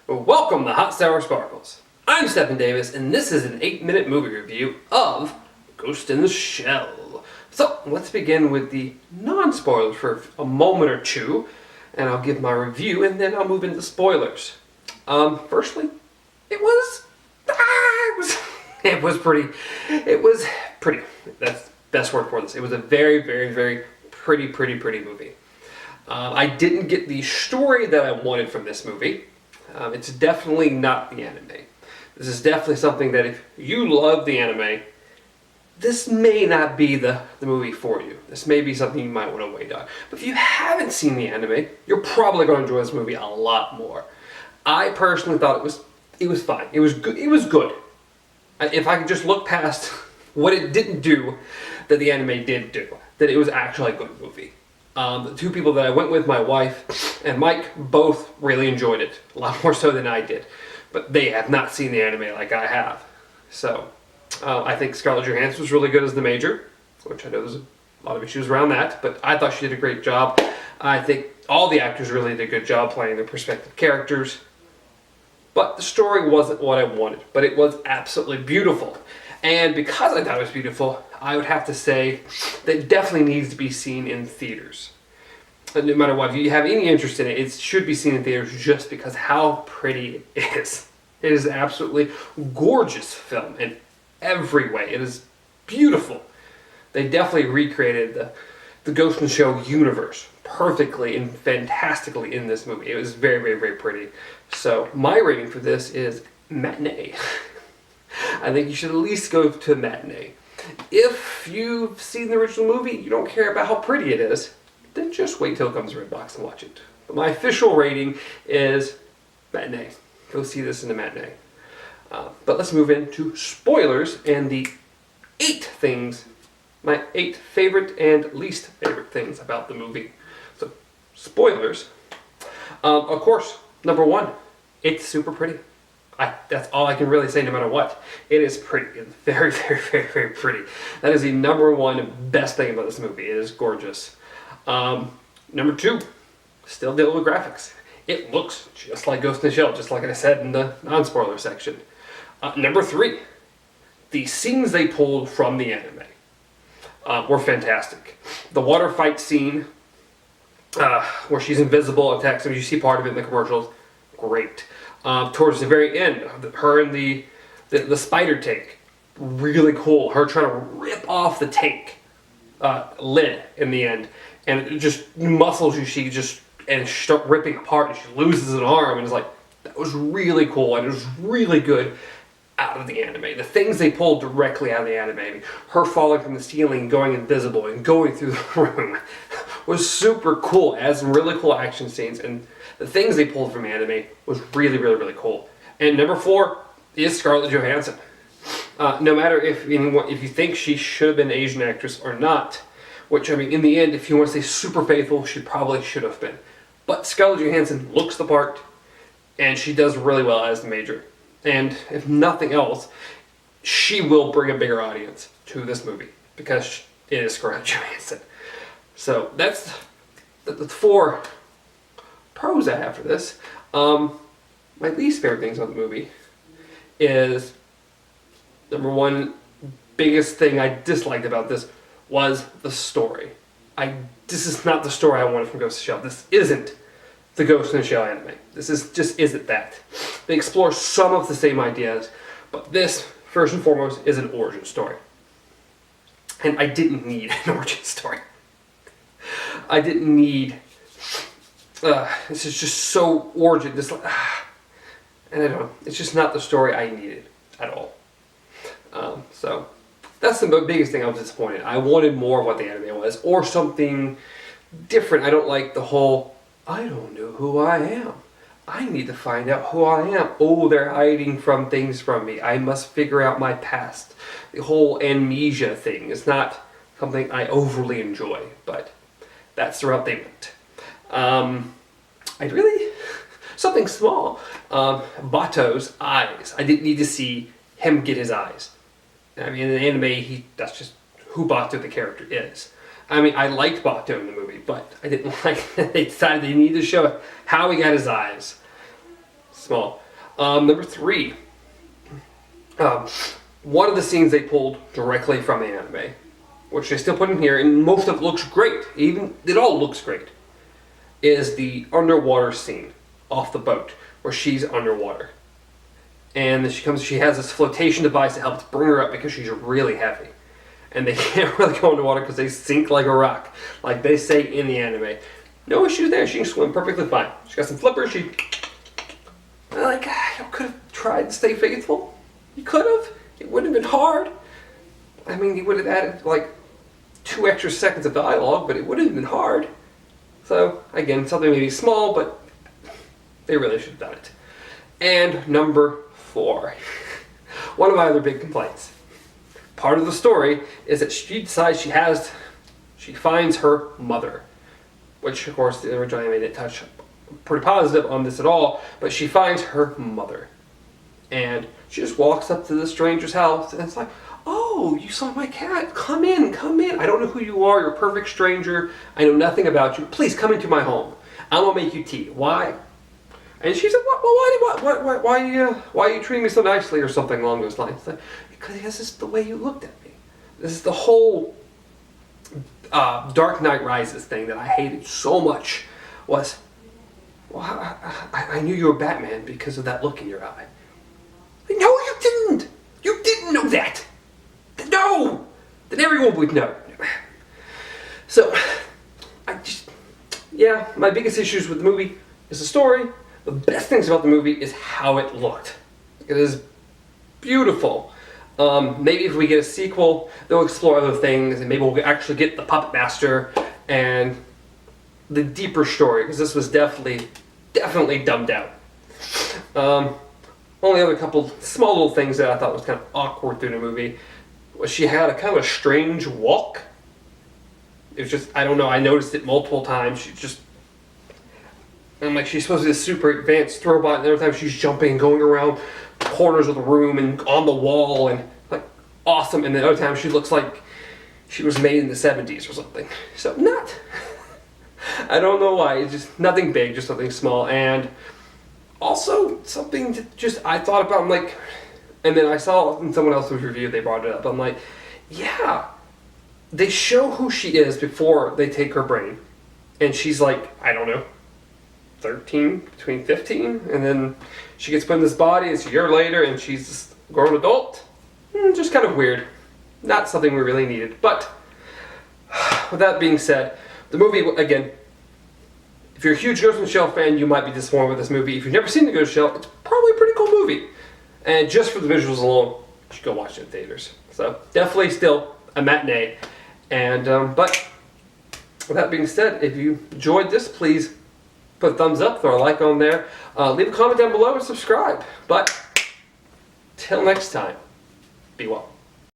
Welcome to Hot Sour Sparkles. I'm Stephen Davis, and this is an 8-minute movie review of Ghost in the Shell. So, let's begin with the non-spoilers for a moment or two, and I'll give my review, and then I'll move into spoilers. Firstly, it was pretty. That's the best word for this. It was a very, very, very pretty movie. I didn't get the story that I wanted from this movie. It's definitely not the anime. This is definitely something that if you love the anime, this may not be the movie for you. This may be something you might want to wait on. But if you haven't seen the anime, you're probably going to enjoy this movie a lot more. I personally thought it was fine. It was good. It was good. If I could just look past what it didn't do that the anime did do, that it was actually a good movie. The two people that I went with, my wife and Mike, both really enjoyed it. A lot more so than I did. But they have not seen the anime like I have. So, I think Scarlett Johansson was really good as the Major, which I know there's a lot of issues around that, but I thought she did a great job. I think all the actors really did a good job playing their respective characters. But the story wasn't what I wanted, but it was absolutely beautiful. And because I thought it was beautiful, I would have to say that it definitely needs to be seen in theaters. And no matter what, if you have any interest in it, it should be seen in theaters just because how pretty it is. It is an absolutely gorgeous film in every way. It is beautiful. They definitely recreated the Ghost in the Shell universe perfectly and fantastically in this movie. It was very, very, very pretty. So my rating for this is matinee. I think you should at least go to a matinee. If you've seen the original movie, you don't care about how pretty it is, then just wait till it comes to Redbox and watch it. But my official rating is matinee. Go see this in a matinee. But let's move into spoilers and the 8 things, my 8 favorite and least favorite things about the movie. So, spoilers. Of course, number 1, it's super pretty. That's all I can really say no matter what. It is pretty. It's very, very, very, very pretty. That is the number 1 best thing about this movie. It is gorgeous. Number 2, still dealing with graphics. It looks just like Ghost in the Shell, just like I said in the non-spoiler section. Number 3, the scenes they pulled from the anime were fantastic. The water fight scene, where she's invisible, attacks him, you see part of it in the commercials, great. Towards the very end, her and the spider tank, really cool. Her trying to rip off the tank lid in the end, and it just muscles you see and start ripping apart, and she loses an arm, and it's like, that was really cool, and it was really good out of the anime. The things they pulled directly out of the anime, I mean, her falling from the ceiling, going invisible, and going through the room was super cool. It has some really cool action scenes, and the things they pulled from anime was really, really, really cool. And number 4 is Scarlett Johansson. No matter if you think she should have been an Asian actress or not, which, I mean, in the end, if you want to say super faithful, she probably should have been. But Scarlett Johansson looks the part, and she does really well as the Major. And if nothing else, she will bring a bigger audience to this movie because it is Scarlett Johansson. So that's the 4 pros I have for this. My least favorite things about the movie is, number 1, biggest thing I disliked about this was the story. This is not the story I wanted from Ghost in the Shell. This isn't the Ghost in the Shell anime. This just isn't that. They explore some of the same ideas, but this, first and foremost, is an origin story. And I didn't need an origin story. I didn't need... this is just so origin. And I don't know. It's just not the story I needed at all. So that's the biggest thing I was disappointed. I wanted more of what the anime was, or something different. I don't like the whole, I don't know who I am. I need to find out who I am. Oh, they're hiding things from me. I must figure out my past. The whole amnesia thing is not something I overly enjoy, but that's the route they went. Something small. Bato's eyes. I didn't need to see him get his eyes. I mean, in the anime, that's just who Bato the character is. I mean, I liked Bato in the movie, but I didn't like that they decided they needed to show how he got his eyes. small. Number 3. One of the scenes they pulled directly from the anime, which they still put in here, and most of it looks great. It all looks great. Is the underwater scene off the boat where she's underwater, and then she has this flotation device that helps bring her up because she's really heavy, and they can't really go underwater because they sink like a rock, like they say in the anime. No issues there. She can swim perfectly fine. She got some flippers. You could have tried to stay faithful. You could have. It wouldn't have been hard. I mean, you would have added like 2 extra seconds of dialogue, but it wouldn't have been hard. So, again, something maybe small, but they really should have done it. And number 4. One of my other big complaints. Part of the story is that she decides she finds her mother. Which, of course, the original anime didn't touch pretty positive on this at all, but she finds her mother. And she just walks up to the stranger's house, and it's like, oh, you saw my cat. Come in, come in. I don't know who you are. You're a perfect stranger. I know nothing about you. Please come into my home. I'm gonna make you tea. Why? And she said, why are you treating me so nicely, or something along those lines? Like, because this is the way you looked at me. This is the whole Dark Knight Rises thing that I hated so much. Was, well, I knew you were Batman because of that look in your eye. No, you didn't. You didn't know that. No! Then everyone would know. So, my biggest issues with the movie is the story. The best things about the movie is how it looked. It is beautiful. Maybe if we get a sequel, they'll explore other things, and maybe we'll actually get the Puppet Master and the deeper story, because this was definitely dumbed down. Only other couple small little things that I thought was kind of awkward through the movie was she had a kind of a strange walk. It was just, I don't know, I noticed it multiple times. I'm like, she's supposed to be a super advanced robot, and every time she's jumping and going around corners of the room and on the wall, and like, awesome. And then other times she looks like she was made in the 70s or something. So, I don't know why. It's just nothing big, just something small. And also, something that just I thought about, I'm like, and then I saw in someone else's review, they brought it up. I'm like, yeah, they show who she is before they take her brain. And she's like, I don't know, 13, between 15. And then she gets put in this body, it's a year later, and she's a grown adult. Just kind of weird. Not something we really needed. But, with that being said, the movie, again, if you're a huge Ghost in the Shell fan, you might be disappointed with this movie. If you've never seen the Ghost in the Shell, it's probably a pretty cool movie. And just for the visuals alone, you should go watch it in theaters. So, definitely still a matinee. And, but, with that being said, if you enjoyed this, please put a thumbs up, throw a like on there. Leave a comment down below and subscribe. But, till next time, be well.